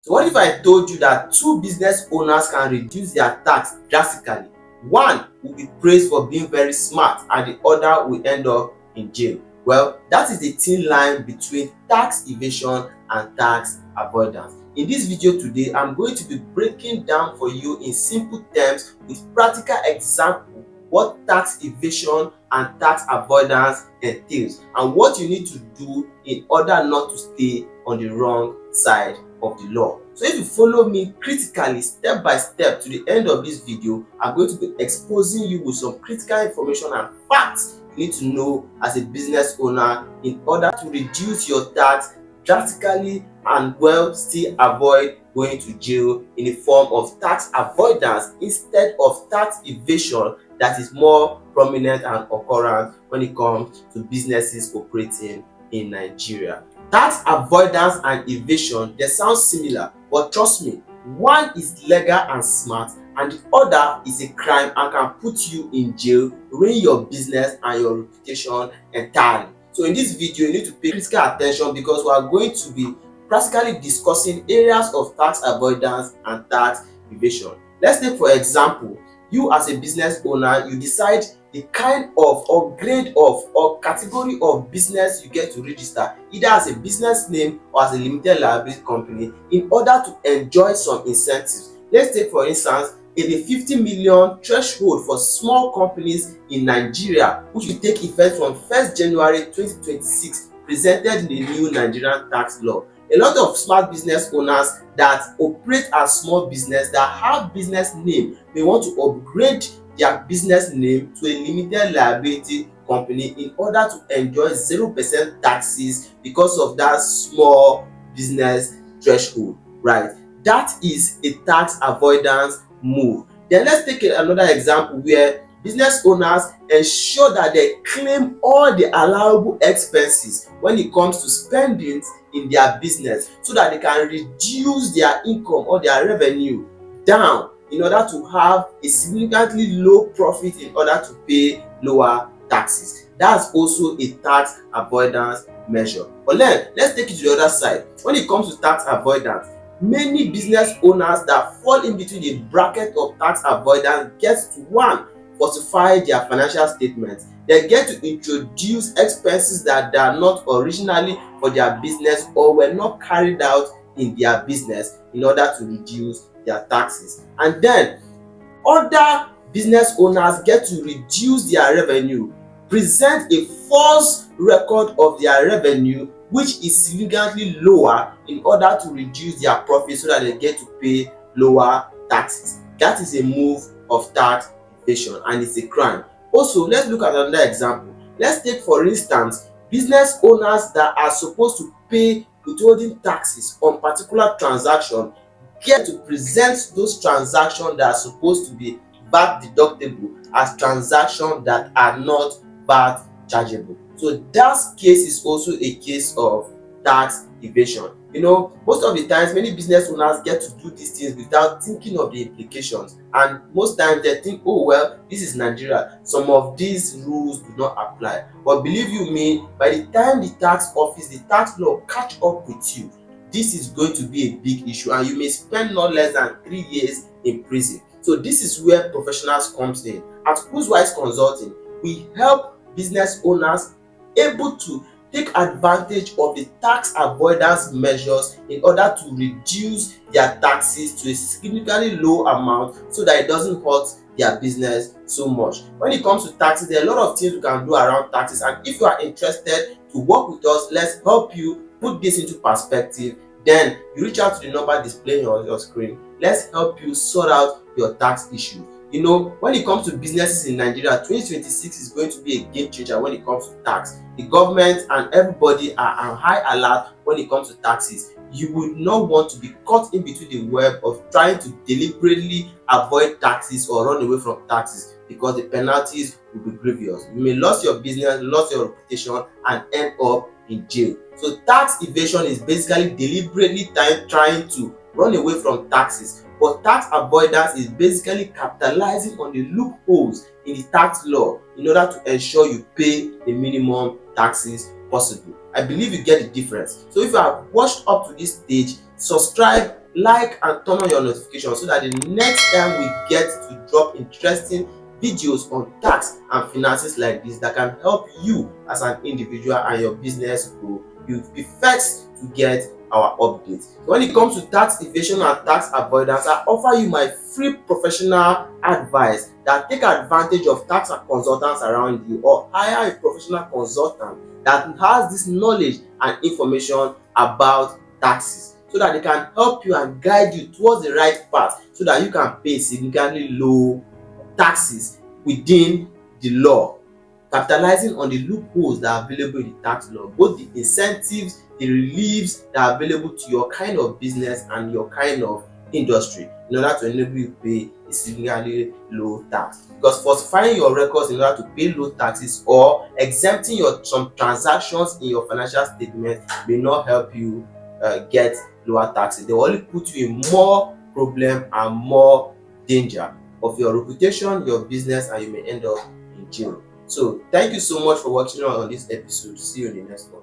So what if I told you that two business owners can reduce their tax drastically? One will be praised for being very smart and the other will end up in jail. Well, that is the thin line between tax evasion and tax avoidance. In this video today, I'm going to be breaking down for you in simple terms with practical example what tax evasion and tax avoidance entails and what you need to do in order not to stay on the wrong side of the law. So if you follow me critically step by step to the end of this video, I'm going to be exposing you with some critical information and facts you need to know as a business owner in order to reduce your tax drastically and still avoid going to jail in the form of tax avoidance instead of tax evasion that is more prominent and occurrent when it comes to businesses operating in Nigeria. Tax avoidance and evasion, they sound similar, but trust me, one is legal and smart and the other is a crime and can put you in jail, ruin your business and your reputation entirely. So in this video, you need to pay critical attention because we are going to be practically discussing areas of tax avoidance and tax evasion. Let's take for example, you as a business owner, you decide the kind of or grade of or category of business you get to register either as a business name or as a limited liability company in order to enjoy some incentives. Let's take for instance the 50 million threshold for small companies in Nigeria, which will take effect from 1st January 2026, presented in the new Nigerian tax law. A lot of smart business owners that operate as small business that have business name may want to upgrade their business name to a limited liability company in order to enjoy 0% taxes because of that small business threshold, right? That is a tax avoidance move. Then let's take another example where business owners ensure that they claim all the allowable expenses when it comes to spending in their business so that they can reduce their income or their revenue down in order to have a significantly low profit in order to pay lower taxes. That's also a tax avoidance measure. But then let's take it to the other side. When it comes to tax avoidance, many business owners that fall in between the bracket of tax avoidance get to one, falsify their financial statements. They get to introduce expenses that are not originally for their business or were not carried out in their business in order to reduce their taxes. And then other business owners get to reduce their revenue, present a false record of their revenue which is significantly lower in order to reduce their profit so that they get to pay lower taxes. That is a move of tax evasion and it's a crime. Also, let's look at another example. Let's take for instance business owners that are supposed to pay withholding taxes on particular transaction get to present those transactions that are supposed to be VAT deductible as transactions that are not VAT chargeable. So that case is also a case of tax evasion. You know, most of the times many business owners get to do these things without thinking of the implications, and most times they think, oh well, this is Nigeria, some of these rules do not apply. But believe you me, by the time the tax office, the tax law catch up with you, this is going to be a big issue and you may spend not less than 3 years in prison. So this is where professionals comes in. At Wise Consulting, we help business owners able to take advantage of the tax avoidance measures in order to reduce their taxes to a significantly low amount so that it doesn't hurt their business so much. When it comes to taxes, there are a lot of things you can do around taxes, and if you are interested to work with us, let's help you put this into perspective. Then you reach out to the number displaying on your screen. Let's help you sort out your tax issue. You know, when it comes to businesses in Nigeria, 2026 is going to be a game changer when it comes to tax. The government and everybody are on high alert when it comes to taxes. You would not want to be caught in between the web of trying to deliberately avoid taxes or run away from taxes because the penalties will be grievous. You may lose your business, lose your reputation, and end up in jail. So tax evasion is basically deliberately trying to run away from taxes, but tax avoidance is basically capitalizing on the loopholes in the tax law in order to ensure you pay the minimum taxes possible. I believe you get the difference. So if you have watched up to this stage, subscribe like and turn on your notifications so that the next time we get to drop interesting videos on tax and finances like this that can help you as an individual and your business grow, you'll be first to get our updates. So when it comes to tax evasion and tax avoidance, I offer you my free professional advice that take advantage of tax consultants around you, or hire a professional consultant that has this knowledge and information about taxes, so that they can help you and guide you towards the right path so that you can pay significantly low taxes within the law, capitalizing on the loopholes that are available in the tax law, both the incentives, the reliefs that are available to your kind of business and your kind of industry, in order to enable you to pay a significantly low tax. Because falsifying your records in order to pay low taxes or exempting some transactions in your financial statement may not help you get lower taxes. They will only put you in more problem and more danger of your reputation, your business, and you may end up in jail. So thank you so much for watching on this episode. See you in the next one.